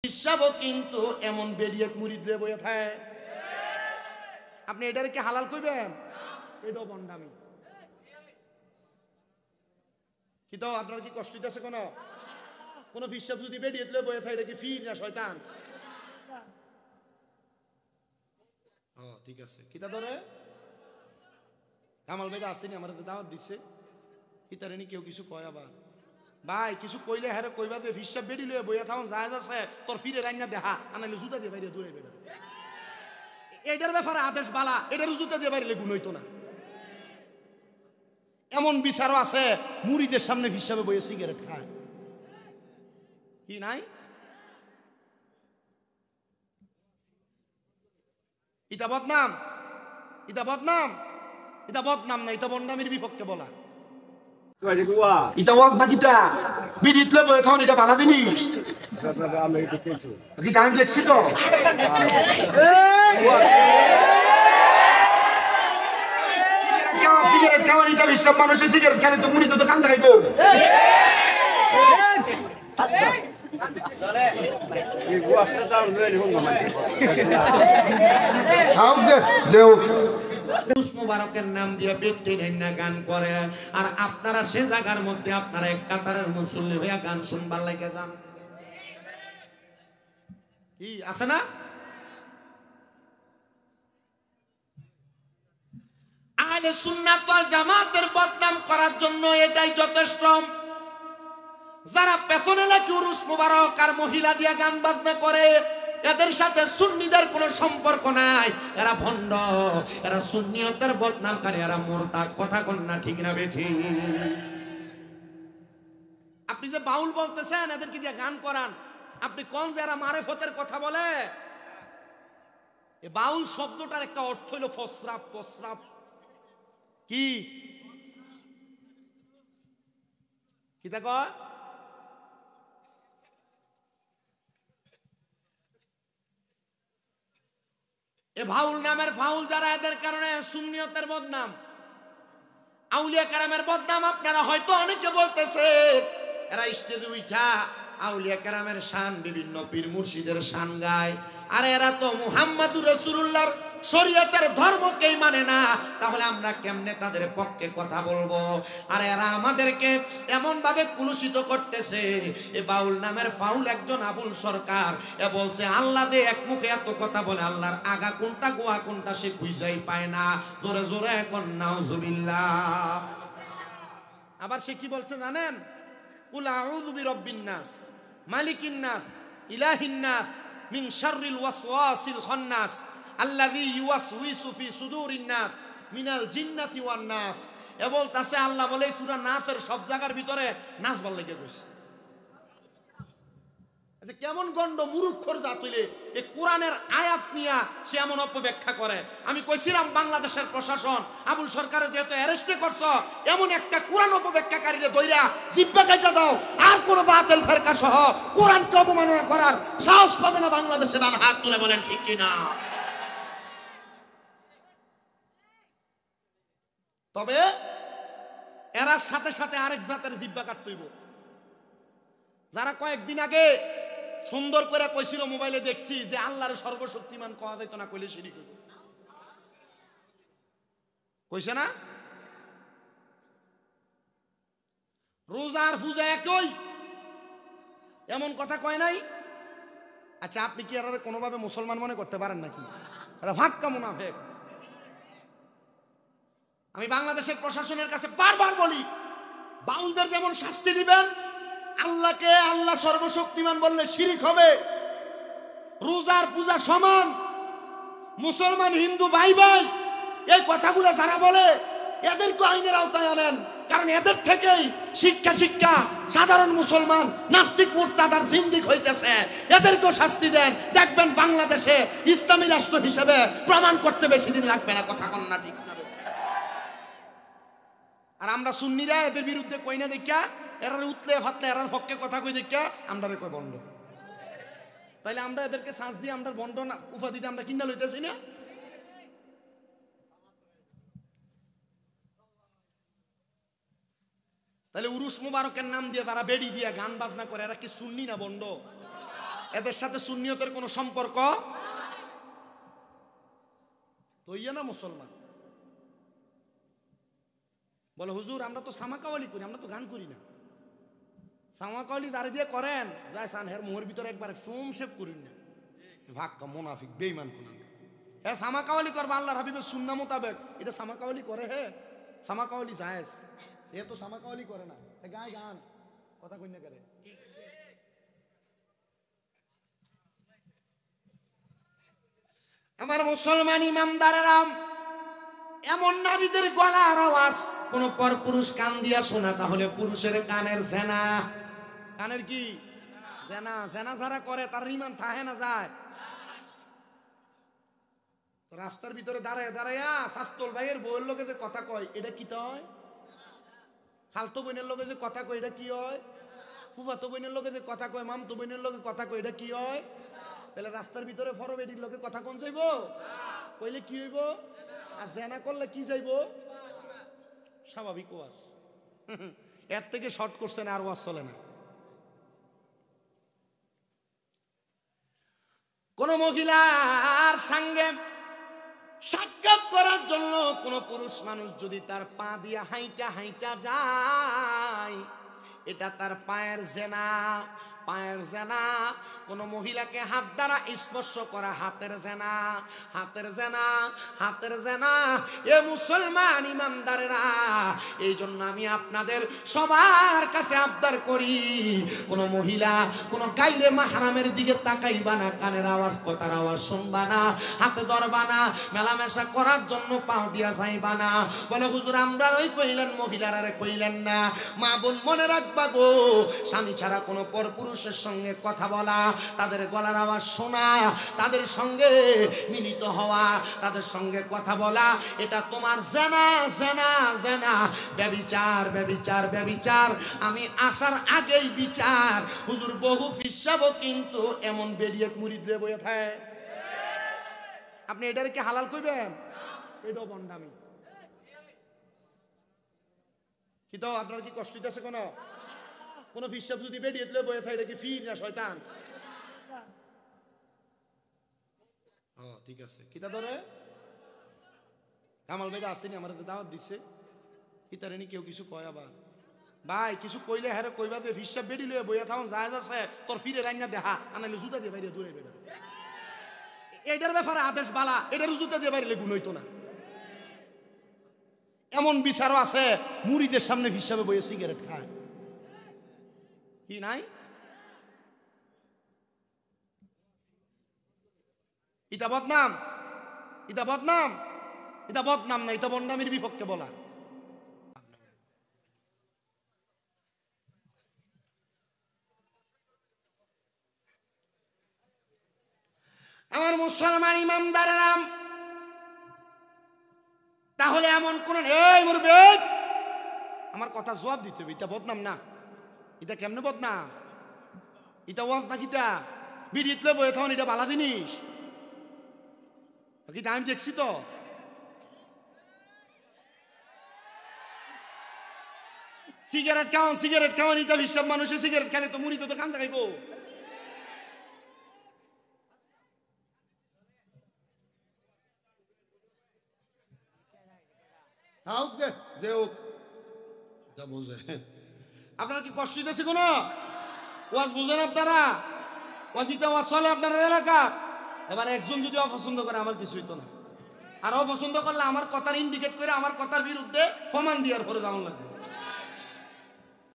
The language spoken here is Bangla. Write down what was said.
হিসাবও কিন্তু এমন বেরিয়ে মুরিদ দিয়ে বইয়ে থাকে। আপনি এটার কি হালাল কইবেন? এটাও বন্ডামি। কি তো আপনার কি কষ্ট আছে? কোন হিসাব যদি বেরিয়ে দিলে বইয়ে থাকে, এটা কি ফির না শয়তান? ঠিক আছে, কিতা ধরে কামাল ভাই আসেনি, আমার দাওয়াত দিচ্ছে, ইতারেনি কেউ কিছু কয় আবার ভাই কিছু কইলে হ্যাঁ কইবা যে হিসাব বেড়ি লয়ে বইয়া থাকুন যায় আছে তোর ফিরে রান্না দেখা আনাইলে জুতা দিয়ে বাইরে দূরে বেড়ে। এটার ব্যাপারে আদেশ বালা, এটার জুতা দিয়ে বাইরে গুণ হইতো না। এমন বিচারও আছে মুড়িদের সামনে হিসাবে বইয়ে সিগারেট খায়, কি নাই? ইটা বদনাম, ইটা বদনাম, এটা বদনাম না, এটা বদনামের বিপক্ষে বলা। এটা ওয়াজ নাকিটা বিডিতলে বই এখন এটা বাধা দিনিস কি আমি দেখছি তো। সিগারেট খাওয়া নিতে সব মানুষের সিগারেট খেলে তো মুড়ি তো কান খাইবো। মুবারকের নাম দিয়ে ব্যক্তি গান করে, আর আপনারা সে জায়গার মধ্যে আপনারা এক কাতারের মুসল্লি হইয়া গান শুনবার লাগে যান। কি আছে না? আহলে সুন্নাত ওয়াল জামাতের বদনাম করার জন্য এটাই যথেষ্ট। যারা পেছনে লাগে উরুস মুবারক আর মহিলা দিয়া গান বাজনা করে, এদের সাথে সুন্নিদের কোনো সম্পর্ক নাই, এরা ভণ্ড, এরা সুন্নিয়তের বদনামকারী, এরা মুরতাদ। কথা কোন না ঠিক না বেঠিক? আপনি যে বাউল বলতেছেন এদেরকে দিয়ে গান করান, আপনি কোন যে এরা মারেফতের কথা বলে? এই বাউল শব্দটার একটা অর্থ হইল ফসরাফ। ফসরাফ কি কি তা কয়? এ ভাউল নামের ফাউল যারা, এদের কারণে সুন্নিয়তের বদনাম, আউলিয়া কেরামের বদনাম। আপনারা হয়তো অনেকে বলতেছে এরা স্টেজে উঠা আউলিয়া কেরামের শান, বিভিন্ন পীর মুর্শিদের শান গায়, আর এরা তো মুহাম্মাদুর রাসূলুল্লাহর শরীয়তের ধর্মকেই মানে না, তাহলে আমরা কেমনে তাদের পক্ষে কথা বলবো? আর এরা আমাদেরকে এমন ভাবে কুলুষিত করতেছে। এ বাউল নামের ফাউল একজন আবুল সরকার, এ বলছে আল্লাহ দে এক মুখে এত কথা বলে, আল্লাহর আগা কোনটা গোয়া কোনটা সে খুঁজেই পায় না। জোরে জোরে এখন নাউজুবিল্লাহ। আবার সে কি বলছে জানেন? কুল আউযু বিরাব্বিন নাস মালিকিন নাস ইলাহিন নাস মিন শাররিল ওয়াসওয়াসিল খান্নাস আল্লাযী ইউওয়াসউইসু ফি সুদুরিন নাস মিনাল জিন্নাতি ওয়ান নাস। এ বলতাছে আল্লাহ বলে সূরা নাসের সব জায়গার ভিতরে নাস বল লেগে গেছে। আচ্ছা কেমন গন্ড মুরুক্ষর জাত হইলে এই কোরআনের আয়াত নিয়া সে এমন অপব্যাখ্যা করে? আমি কইছিলাম বাংলাদেশের প্রশাসন আবুল সরকারের যেহেতু অ্যারেস্টে করছ, এমন একটা কোরআন অপব্যাখ্যাকারীরে দইরা জিব্বা কাটা দাও, আর কোন বাতিল ফেরকা সহ কোরআনকে অবমাননা করার সাহস পাবে না বাংলাদেশে। দান হাত তুলে বলেন ঠিক কিনা? তবে এরা সাথে সাথে আরেক জাতের জিব্বা কাটতেইব, যারা কয়েকদিন আগে সুন্দর করে কইছিল, মোবাইলে দেখছি যে আল্লাহর সর্বশক্তিমান কওয়া যাইতো না, কইলে শিরিক হইব। কইছে না? রোজার পূজা একই, এমন কথা কয় নাই? আচ্ছা আপনি কি আর কোনোভাবে মুসলমান মনে করতে পারেন নাকি? এটা ভাক্কা মুনাফিক। আমি বাংলাদেশের প্রশাসনের কাছে বারবার বলি, বাউলদের যেমন শাস্তি দিবেন, আল্লাহকে আল্লাহ সর্বশক্তিমান বললে শিরিক হবে। রোজার পূজা সমান, মুসলমান হিন্দু ভাই ভাই, এই কথাগুলো যারা বলে এদেরকে আইনের আওতায় আনেন, কারণ এদের থেকেই শিক্ষা সাধারণ মুসলমান নাস্তিক মুরতাদ আর জিন্দিক হইতেছে। এদেরকেও শাস্তি দেন, দেখবেন বাংলাদেশে ইসলামী রাষ্ট্র হিসেবে প্রমাণ করতে বেশি দিন লাগবে না। কথা কন না ঠিক? আর আমরা সুন্নিরা এদের বিরুদ্ধে কই না দেখা, এরা উতলে ফাতলে এরার পক্ষে কথা কই দেখা আমরা কই বন্ধ। তাইলে আমরা এদেরকে চান্স দিয়ে আমরা বন্ধ না উপাধিটা আমরা কিনা লইতেছি না? তাহলে উরুস মুবারকের নাম দিয়ে তারা বেড়ি দিয়ে গান বাজনা করে, এরা কি সুন্নি না বন্ধ? এদের সাথে সুন্নিয়তের কোনো সম্পর্ক তো ইয়া না মুসলমান বলে হুজুর আমরা তো সামাকাওয়ালি করি, আমরা তো গান করি না। সামাকাওয়ালি দাঁড়িয়ে দিয়ে করেন যায় সান হের মোহর ভিতরে একবারে ফোম শেপ করেন না, ভাক্কা মুনাফিক বেঈমান কোন হ্যাঁ সামাকাওয়ালি করবা আল্লাহর হাবিবের সুন্নাহ মোতাবেক, এটা সামাকাওয়ালি করে হে সামাকাওয়ালি জায়েজ, এ তো সামাকাওয়ালি করে না, এ গায় গান কথা কই না করে। আমার মুসলমান ইমানদারেরা, এমন নারীদের গলার আওয়াজ কোন পরপুরুষ কান দিয়া শোনা, তাহলে পুরুষের কানের জেনা, কানের কি জেনা, জেনা যারা করে তার ইমান থাকে না যায়। রাস্তার ভিতরে দাঁড়ায় দাঁড়াইয়া শাস্তল ভাইয়ের বউয়ের লোকে যে কথা কয় এটা কি হয়, খালতো বোনের লোকে যে কথা কয় এটা কি হয়, ফুফাতো বোনের লোকে যে কথা কয় মামতো বোনের লোকে কথা কয় এটা কি হয়। তাহলে রাস্তার ভিতরে ফরবেডির লোকে কথা কোন যাইব, কইলে কি হইব, আর জেনা করলে কি যাইব, স্বাভাবিক ওয়াজ। এর থেকে শর্ট করছে না আর ওয়াজ চলে না। কোন মহিলার সঙ্গে সাক্ষাৎ করার জন্য কোন পুরুষ মানুষ যদি তার পা দিয়া হাইটা হাইটা যায়, এটা তার পায়ের জেনা, পায়ের জেনা। কোন মহিলাকে হাত দ্বারা স্পর্শ করা হাতের জেনা, হাতের জেনা, হাতের জেনা। এ মুসলমান ইমানদারেরা, এই জন্য আমি আপনাদের সবার কাছে আবদার করি, কোন মহিলা কোন গায়রে মাহরামের দিকে তাকাইবা না, কানের আওয়াজ কথার আওয়াজ শুনবা না, হাতে ধরবা না, মেলামেশা করার জন্য পাও দিয়া যাইবা না। বলে হুজুর আমরা ওই কইলেন মহিলারা কইলেন না। মা বোন মনে রাখবা গো, স্বামী ছাড়া কোনো পরপুরুষের সঙ্গে কথা বলা, তাদের গলার আওয়াজ শোনা, তাদের সঙ্গে মিলিত হওয়া, তাদের সঙ্গে কথা বলা, এটা তোমার জেনা, জেনা, জেনা, ব্যভিচার, ব্যভিচার, ব্যভিচার। আমি আসার আগেই বিচার। হুজুর বহু ফিসাবও কিন্তু এমন বেরিয়ে মুড়ি দিয়ে বয়ে থাকে, আপনি এটার কি হালাল কইবেন? এটাও বন্ডামি। কি তো আপনার কি কষ্ট আছে? কোন ফিসাব যদি বেরিয়ে দিলে বয়ে থাকে, এটা কি ফির না শয়তান? ঠিক আছে, কিতা ধরে কামাল ভাই আসেনি, আমার দাওয়াত দিচ্ছে, ইতারেনি কেউ কিছু কয় আবার ভাই কিছু কইলে হ্যাঁ কইবা যে ফিসাব বেরি লয়ে বইয়া থাকুন যায় আছে তোর ফিরে রান্না দেখা আনাইলে জুতা দিয়ে বাইরে দূরে বেড়ে, এটার ব্যাপারে আদেশ বালা, এটার জুতা দিয়ে বাইরে গুণ হইতো না। এমন বিচারও আছে মুড়িদের সামনে ফিসাবে বইয়ে সিগারেট খায়, কি নাই? ইটা বদনাম, ইটা বদনাম, এটা বদনাম না, এটা বদনামের বিপক্ষে বলা। আমার মুসলমান ইমানদারেরা, তাহলে এমন কোন এই মুরব্বি আমার কথা জবাব দিতে হবে, এটা বদনাম না, এটা কেমনে বদনাম, এটা ওয়াজ না, কিটা বিড়িতলে বয়ে থাকুন, এটা বালা জিনিস, আমি দেখছি তো। সিগারেট খাওয়ান, সিগারেট খাওয়ান, এটা বিশ্ব মানুষের সিগারেট খেলে তো মুড়ি তো কান দেখাইবো। আপনারা কি কষ্ট দিতেছে কোন ওয়াজ বুঝেন আপনারা? ওয়াজিতে ওয়াজ চলে আপনার এলাকা। এবার একজন যদি অপছন্দ করে আমার কিছু হইতো না, আর অপছন্দ করলে আমার কথার ইন্ডিকেট করে আমার কথার বিরুদ্ধে প্রমাণ দেওয়ার পরে যেমন লাগবে।